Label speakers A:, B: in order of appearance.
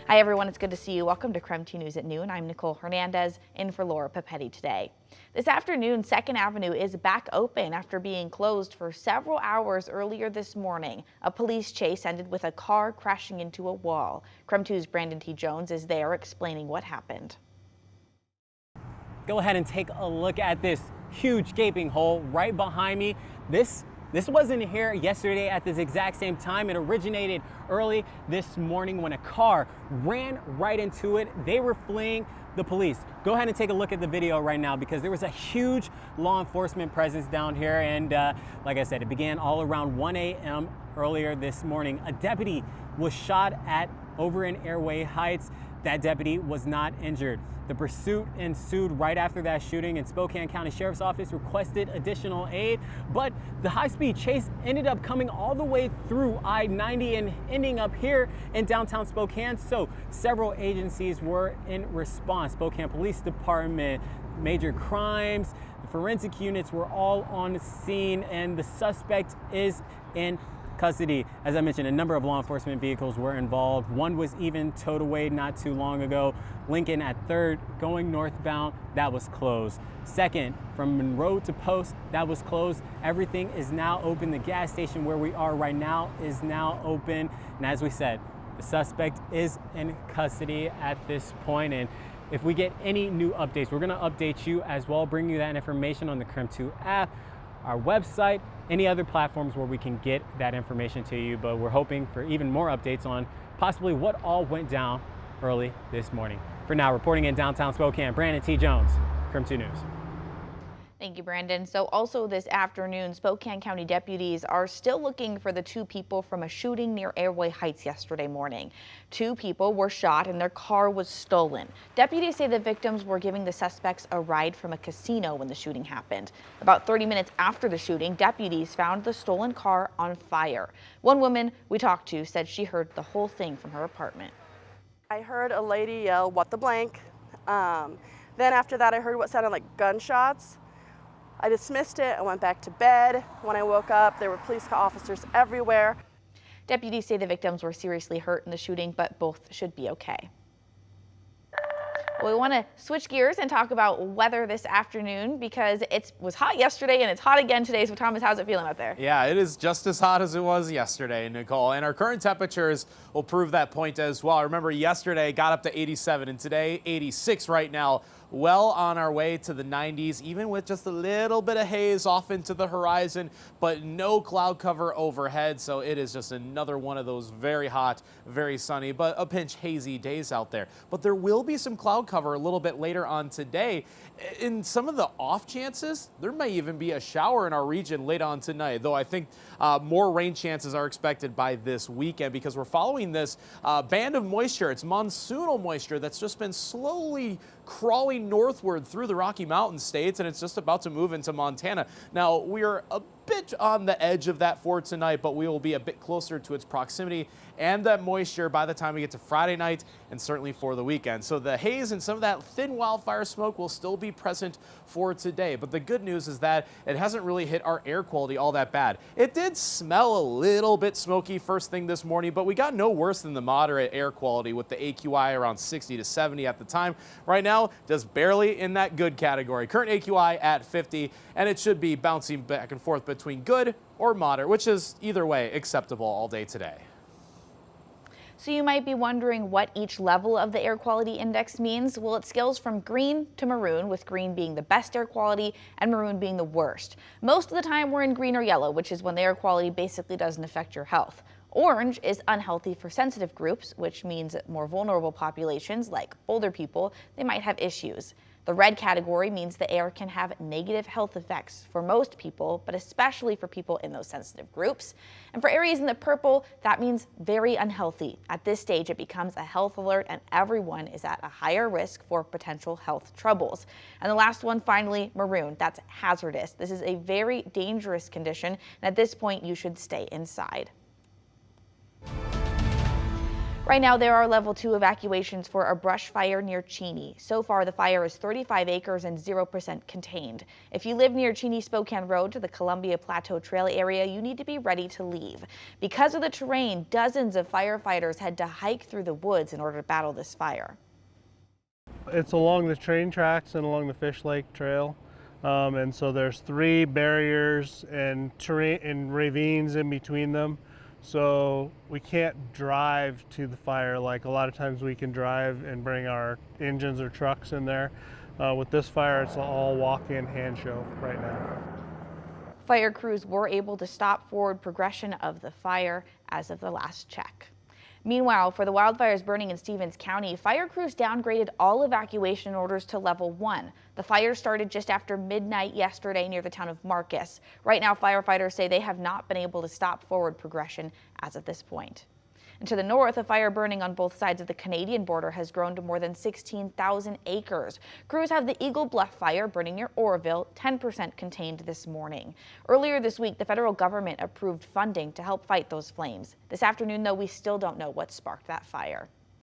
A: Hi everyone, it's good to see you. Welcome to KREM 2 News at noon. I'm Nicole Hernandez in for Laura Papetti today. This afternoon, 2nd Avenue is back open after being closed for several hours earlier this morning. A police chase ended with a car crashing into a wall. KREM 2's Brandon T. Jones is there explaining what happened.
B: Go ahead and take a look at this huge gaping hole right behind me. This wasn't here yesterday at this exact same time. It originated early this morning when a car ran right into it. They were fleeing the police. Go ahead and take a look at the video right now because there was a huge law enforcement presence down here. And like I said, it began all around 1 a.m. earlier this morning. A deputy was shot at over in Airway Heights. That deputy was not injured. The pursuit ensued right after that shooting, and Spokane County Sheriff's Office requested additional aid, but the high-speed chase ended up coming all the way through I-90 and ending up here in downtown Spokane. So several agencies were in response. Spokane Police Department, major crimes, the forensic units were all on the scene, and the suspect is in custody. As I mentioned, a number of law enforcement vehicles were involved. One was even towed away not too long ago. Lincoln at 3rd going northbound, that was closed. 2nd from Monroe to Post, that was closed. Everything is now open. The gas station where we are right now is now open. And as we said, the suspect is in custody at this point. And if we get any new updates, we're going to update you as well, bring you that information on the KREM 2 app, our website, any other platforms where we can get that information to you. But we're hoping for even more updates on possibly what all went down early this morning. For now, reporting in downtown Spokane, Brandon T. Jones, KREM 2 News.
A: Thank you, Brandon. So also this afternoon, Spokane County deputies are still looking for the 2 people from a shooting near Airway Heights yesterday morning. 2 people were shot and their car was stolen. Deputies say the victims were giving the suspects a ride from a casino when the shooting happened. About 30 minutes after the shooting, deputies found the stolen car on fire. One woman we talked to said she heard the whole thing from her apartment.
C: I heard a lady yell, "What the blank?" Then after that, I heard what sounded like gunshots. I dismissed it and went back to bed. When I woke up, there were police officers everywhere.
A: Deputies say the victims were seriously hurt in the shooting, but both should be okay. Well, we want to switch gears and talk about weather this afternoon because it was hot yesterday and it's hot again today. So Thomas, how's it feeling out there?
D: Yeah, it is just as hot as it was yesterday, Nicole. And our current temperatures will prove that point as well. Remember, yesterday got up to 87 and today 86 right now. Well on our way to the 90s, even with just a little bit of haze off into the horizon, but no cloud cover overhead. So it is just another one of those very hot, very sunny, but a pinch hazy days out there. But there will be some cloud cover a little bit later on today. In some of the off chances, there may even be a shower in our region late on tonight, though I think more rain chances are expected by this weekend because we're following this band of moisture. It's monsoonal moisture that's just been slowly crawling northward through the Rocky Mountain states, and it's just about to move into Montana. Now, we are a bit on the edge of that for tonight, but we will be a bit closer to its proximity and that moisture by the time we get to Friday night and certainly for the weekend. So the haze and some of that thin wildfire smoke will still be present for today. But the good news is that it hasn't really hit our air quality all that bad. It did smell a little bit smoky first thing this morning, but we got no worse than the moderate air quality with the AQI around 60 to 70 at the time. Right now, just barely in that good category. Current AQI at 50, and it should be bouncing back and forth between good or moderate, which is either way acceptable all day today.
A: So you might be wondering what each level of the air quality index means. Well, it scales from green to maroon, with green being the best air quality and maroon being the worst. Most of the time we're in green or yellow, which is when the air quality basically doesn't affect your health. Orange is unhealthy for sensitive groups, which means more vulnerable populations like older people, they might have issues. The red category means the air can have negative health effects for most people, but especially for people in those sensitive groups. And for areas in the purple, that means very unhealthy. At this stage, it becomes a health alert and everyone is at a higher risk for potential health troubles. And the last one, finally, maroon, that's hazardous. This is a very dangerous condition, and at this point, you should stay inside. Right now, there are level 2 evacuations for a brush fire near Cheney. So far, the fire is 35 acres and 0% contained. If you live near Cheney Spokane Road to the Columbia Plateau Trail area, you need to be ready to leave. Because of the terrain, dozens of firefighters had to hike through the woods in order to battle this fire.
E: It's along the train tracks and along the Fish Lake Trail. And so there's 3 barriers and terrain and ravines in between them. So we can't drive to the fire like a lot of times we can drive and bring our engines or trucks in there. With this fire, it's all walk-in hand show right now.
A: Fire crews were able to stop forward progression of the fire as of the last check. Meanwhile, for the wildfires burning in Stevens County, fire crews downgraded all evacuation orders to level 1. The fire started just after midnight yesterday near the town of Marcus. Right now, firefighters say they have not been able to stop forward progression as of this point. And to the north, a fire burning on both sides of the Canadian border has grown to more than 16,000 acres. Crews have the Eagle Bluff fire burning near Oroville, 10% contained this morning. Earlier this week, the federal government approved funding to help fight those flames. This afternoon, though, we still don't know what sparked that fire.